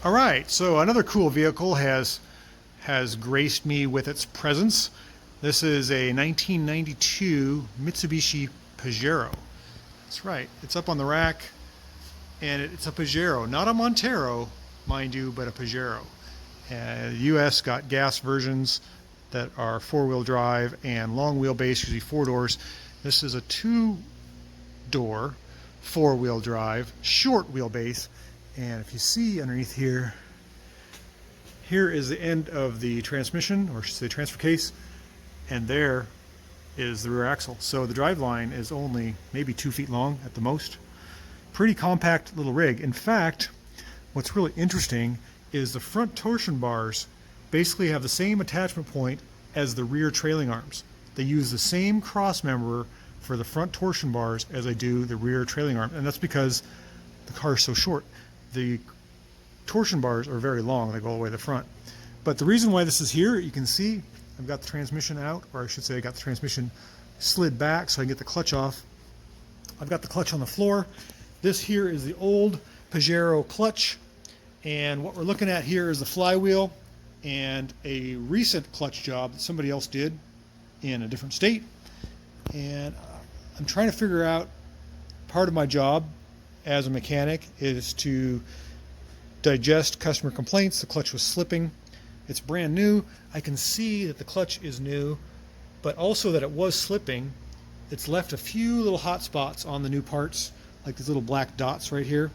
All right, so another cool vehicle has graced me with its presence. This is a 1992 Mitsubishi Pajero. That's right, it's up on the rack, and it's a Pajero, not a Montero, mind you, but a Pajero. The US got gas versions that are four-wheel drive and long wheelbase, usually four doors. This is a two-door, four-wheel drive, short wheelbase. And if you see underneath here, here is the end of the transmission, or should say transfer case, and there is the rear axle. So the drive line is only maybe 2 feet long at the most. Pretty compact little rig. In fact, what's really interesting is the front torsion bars basically have the same attachment point as the rear trailing arms. They use the same cross member for the front torsion bars as they do the rear trailing arm, and that's because the car is so short. The torsion bars are very long, they go all the way to the front. But the reason why this is here, you can see I've got the transmission out, or I should say I got the transmission slid back so I can get the clutch off. I've got the clutch on the floor. This here is the old Pajero clutch, and what we're looking at here is the flywheel and a recent clutch job that somebody else did in a different state. And I'm trying to figure out, part of my job as a mechanic is to digest customer complaints. The clutch was slipping. It's brand new. I can see that the clutch is new, but also that it was slipping. It's left a few little hot spots on the new parts, like these little black dots right here.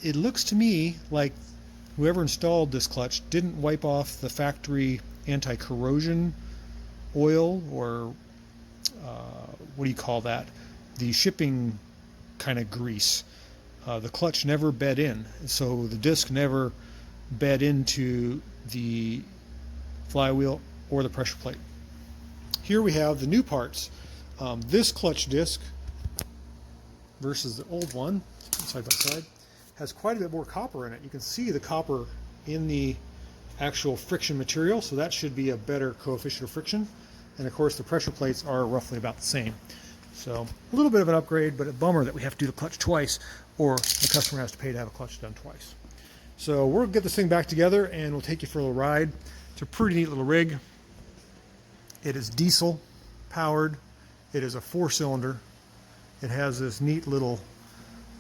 It looks to me like whoever installed this clutch didn't wipe off the factory anti-corrosion oil, or what do you call that? The shipping kind of grease. The clutch never bed in, so the disc never bed into the flywheel or the pressure plate. Here we have the new parts. This clutch disc versus the old one, side by side, has quite a bit more copper in it. You can see the copper in the actual friction material, so that should be a better coefficient of friction. And of course the pressure plates are roughly about the same. So a little bit of an upgrade, but a bummer that we have to do the clutch twice, or the customer has to pay to have a clutch done twice. So we'll get this thing back together and we'll take you for a little ride. It's a pretty neat little rig. It is diesel powered. It is a 4-cylinder. It has this neat little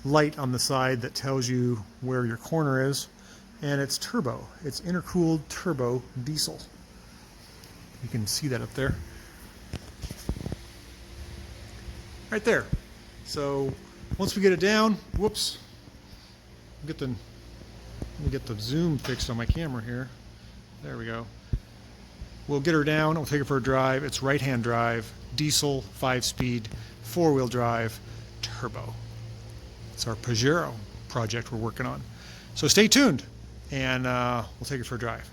light on the side that tells you where your corner is, and it's turbo. It's intercooled turbo diesel. You can see that up there. Right there. So once we get it down, whoops, let me get the zoom fixed on my camera here. There we go. We'll get her down, we'll take her for a drive. It's right-hand drive, diesel, 5-speed, 4-wheel drive, turbo. It's our Pajero project we're working on. So stay tuned, and we'll take it for a drive.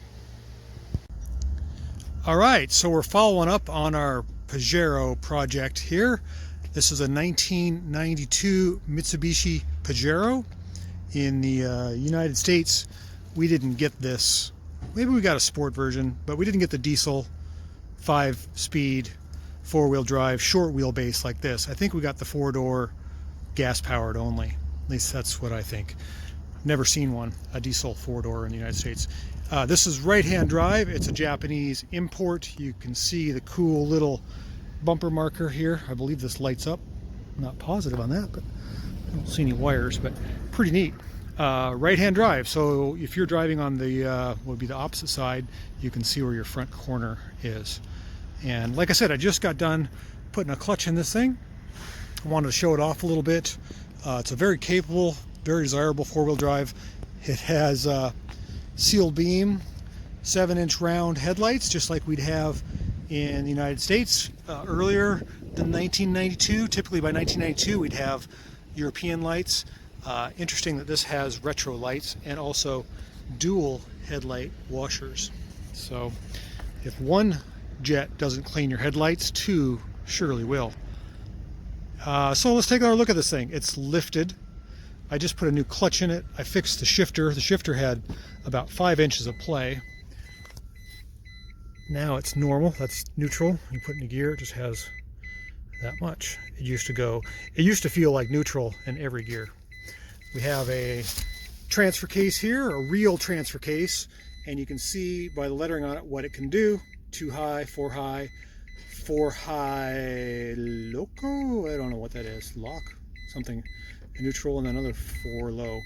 All right, so we're following up on our Pajero project here. This is a 1992 Mitsubishi Pajero. In the United States, we didn't get this. Maybe we got a sport version, but we didn't get the diesel 5-speed 4-wheel drive short wheelbase like this. I think we got the 4-door gas powered only. At least that's what I think. Never seen one, a diesel 4-door in the United States. This is right-hand drive. It's a Japanese import. You can see the cool little bumper marker here. I believe this lights up. I'm not positive on that, but I don't see any wires, but pretty neat. Right-hand drive, so if you're driving on the what would be the opposite side, you can see where your front corner is. And like I said, I just got done putting a clutch in this thing. I wanted to show it off a little bit. It's a very capable, very desirable 4-wheel drive. It has sealed beam, 7-inch round headlights, just like we'd have in the United States earlier than 1992. Typically by 1992 we'd have European lights. Interesting that this has retro lights and also dual headlight washers. So if one jet doesn't clean your headlights, 2 surely will. So let's take another look at this thing. It's lifted. I just put a new clutch in it. I fixed the shifter. The shifter had about 5 inches of play. Now it's normal. That's neutral. You put it in gear, it just has that much. It used to feel like neutral in every gear. We have a transfer case here, a real transfer case, and you can see by the lettering on it what it can do. 2 high, 4 high, 4 high loco, I don't know what that is, lock, something, a neutral, and another 4 low.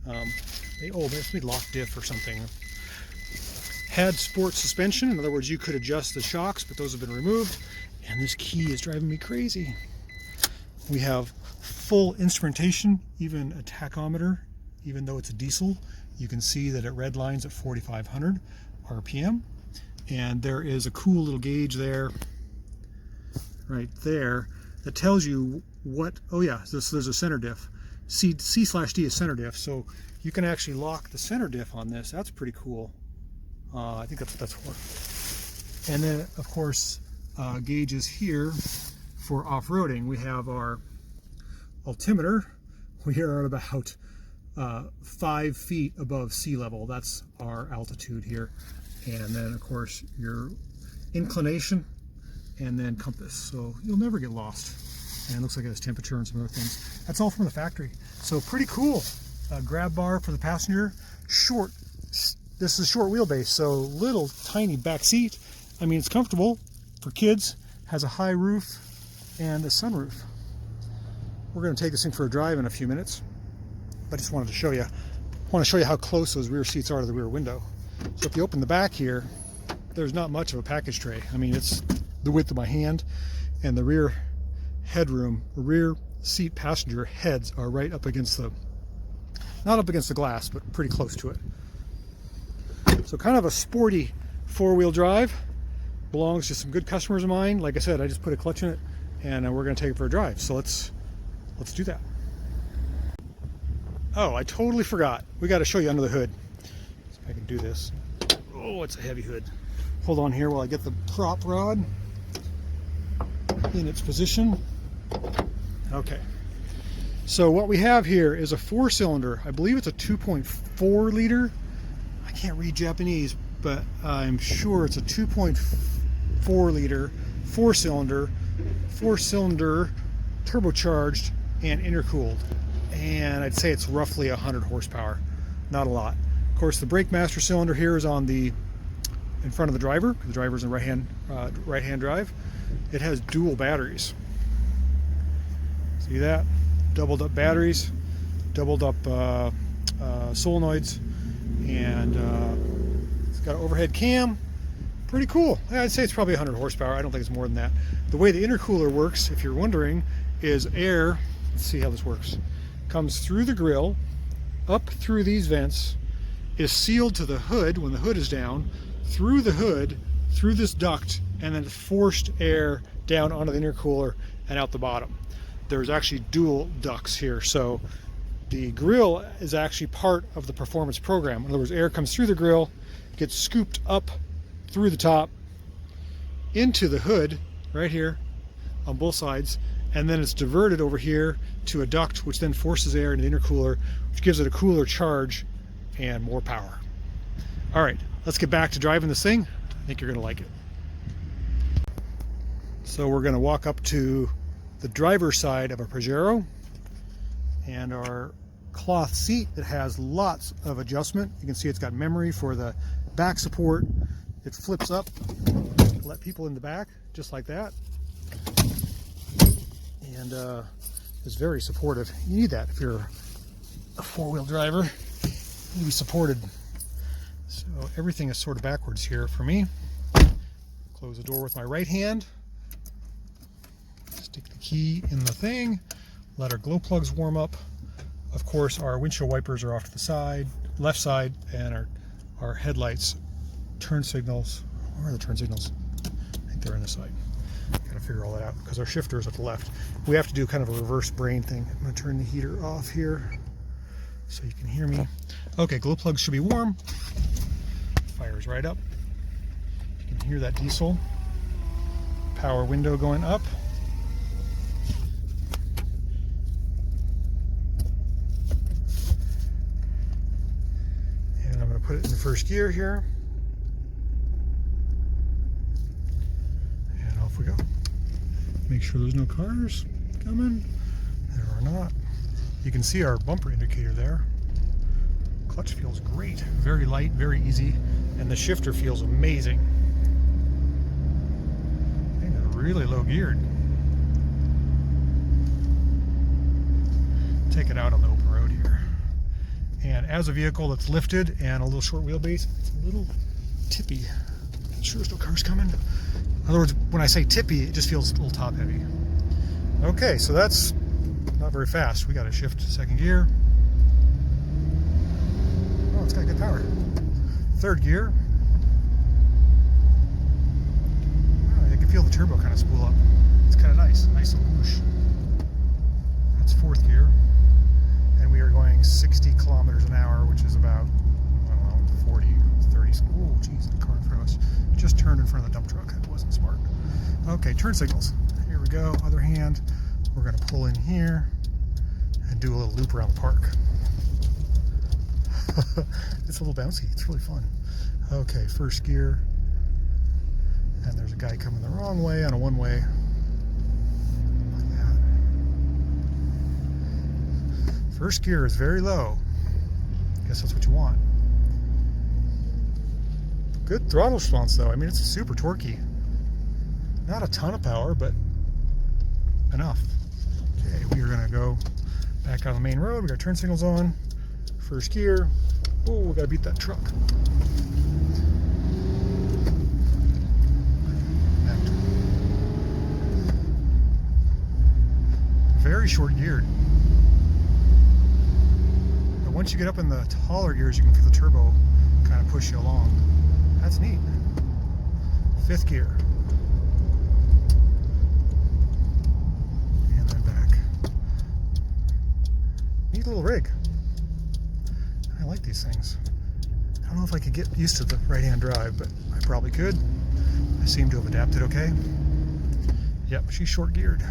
That's maybe lock diff or something. Had sport suspension, in other words you could adjust the shocks, but those have been removed, and this key is driving me crazy. We have full instrumentation, even a tachometer, even though it's a diesel. You can see that it red lines at 4,500 RPM, and there is a cool little gauge there, right there, that tells you what, oh yeah, there's a center diff. C/D is center diff, so you can actually lock the center diff on this. That's pretty cool. I think that's what that's for. And then, of course, gauges here for off-roading. We have our altimeter. We are at about 5 feet above sea level. That's our altitude here. And then, of course, your inclination and then compass. So you'll never get lost. And it looks like it has temperature and some other things. That's all from the factory. So pretty cool. Grab bar for the passenger. Short. This is short wheelbase, so little tiny back seat. I mean, it's comfortable for kids. Has a high roof and a sunroof. We're going to take this thing for a drive in a few minutes, but I just wanted to show you. I want to show you how close those rear seats are to the rear window. So if you open the back here, there's not much of a package tray. I mean, it's the width of my hand, and the rear headroom, the rear seat passenger heads are right up against the, not up against the glass, but pretty close to it. So kind of a sporty 4-wheel drive. Belongs to some good customers of mine. Like I said, I just put a clutch in it, and we're going to take it for a drive. So let's do that. Oh, I totally forgot. We got to show you under the hood. See if I can do this. Oh, it's a heavy hood. Hold on here while I get the prop rod in its position. Okay. So what we have here is a 4-cylinder. I believe it's a 2.4 liter. I can't read Japanese, but I'm sure it's a 2.4 liter 4-cylinder turbocharged and intercooled, and I'd say it's roughly 100 horsepower, not a lot. Of course, the brake master cylinder here is on the in front of the driver. The driver's in right hand drive. It has dual batteries. See that? Doubled up batteries, doubled up solenoids, and it's got an overhead cam. Pretty cool. I'd say it's probably 100 horsepower. I don't think it's more than that. The way the intercooler works, if you're wondering, is air, let's see how this works, comes through the grill, up through these vents, is sealed to the hood when the hood is down, through the hood, through this duct, and then forced air down onto the intercooler and out the bottom. There's actually dual ducts here, so the grill is actually part of the performance program. In other words, air comes through the grill, gets scooped up through the top into the hood right here on both sides, and then it's diverted over here to a duct, which then forces air into the intercooler, which gives it a cooler charge and more power. All right, let's get back to driving this thing. I think you're gonna like it. So we're gonna walk up to the driver's side of a Pajero, and our cloth seat that has lots of adjustment. You can see it's got memory for the back support. It flips up to let people in the back, just like that. And it's very supportive. You need that if you're a 4-wheel driver. You need to be supported. So everything is sort of backwards here for me. Close the door with my right hand. Stick the key in the thing. Let our glow plugs warm up. Of course, our windshield wipers are off to the side, left side, and our headlights, turn signals. Where are the turn signals? I think they're on the side. Gotta figure all that out because our shifter is at the left. We have to do kind of a reverse brain thing. I'm gonna turn the heater off here so you can hear me. Okay, glow plugs should be warm. Fire's right up. You can hear that diesel. Power window going up. And I'm gonna put it in first gear here. And off we go. Make sure there's no cars coming. There are not. You can see our bumper indicator there. Clutch feels great. Very light, very easy. And the shifter feels amazing. I think it's really low geared. Take it out on the open road here. And as a vehicle that's lifted and a little short wheelbase, it's a little tippy. I'm sure there's no cars coming. In other words, when I say tippy, it just feels a little top heavy. Okay, so that's not very fast. We got to shift to second gear. Oh, it's got good power. Third gear. Oh, you can feel the turbo kind of spool up. It's kind of nice. Nice little whoosh. That's fourth gear. And we are going 60 kilometers an hour, which is about, I don't know, 40, 30. Oh, geez, the car in front of us just turned in front of the dump truck. That wasn't smart. Okay, turn signals. Here we go. Other hand. We're going to pull in here and do a little loop around the park. It's a little bouncy. It's really fun. Okay, first gear. And there's a guy coming the wrong way on a one-way. Like that. First gear is very low. Guess that's what you want. Good throttle response though. I mean, it's super torquey. Not a ton of power, but enough. Okay, we are going to go back on the main road. We got turn signals on. First gear. Oh, we got to beat that truck. Very short geared. But once you get up in the taller gears, you can feel the turbo kind of push you along. That's neat. Fifth gear. And then back. Neat little rig. I like these things. I don't know if I could get used to the right-hand drive, but I probably could. I seem to have adapted okay. Yep, she's short geared.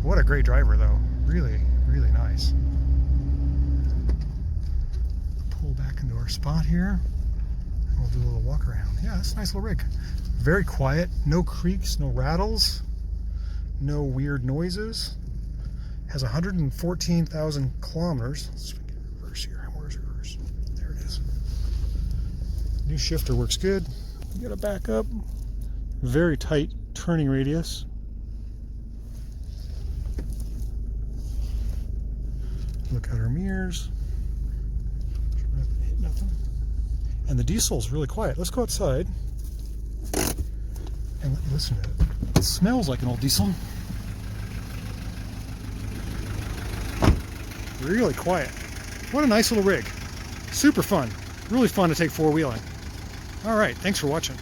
What a great driver though. Really, really nice. Pull back into our spot here. And we'll do a little walk around. Yeah, that's a nice little rig. Very quiet, no creaks, no rattles, no weird noises. Has 114,000 kilometers. Let's get reverse here. Where's reverse? There it is. New shifter works good. We got to back up. Very tight turning radius. Look at our mirrors. Nothing. And the diesel's really quiet. Let's go outside and listen to it. It smells like an old diesel. Really quiet. What a nice little rig. Super fun. Really fun to take four-wheeling. All right, thanks for watching.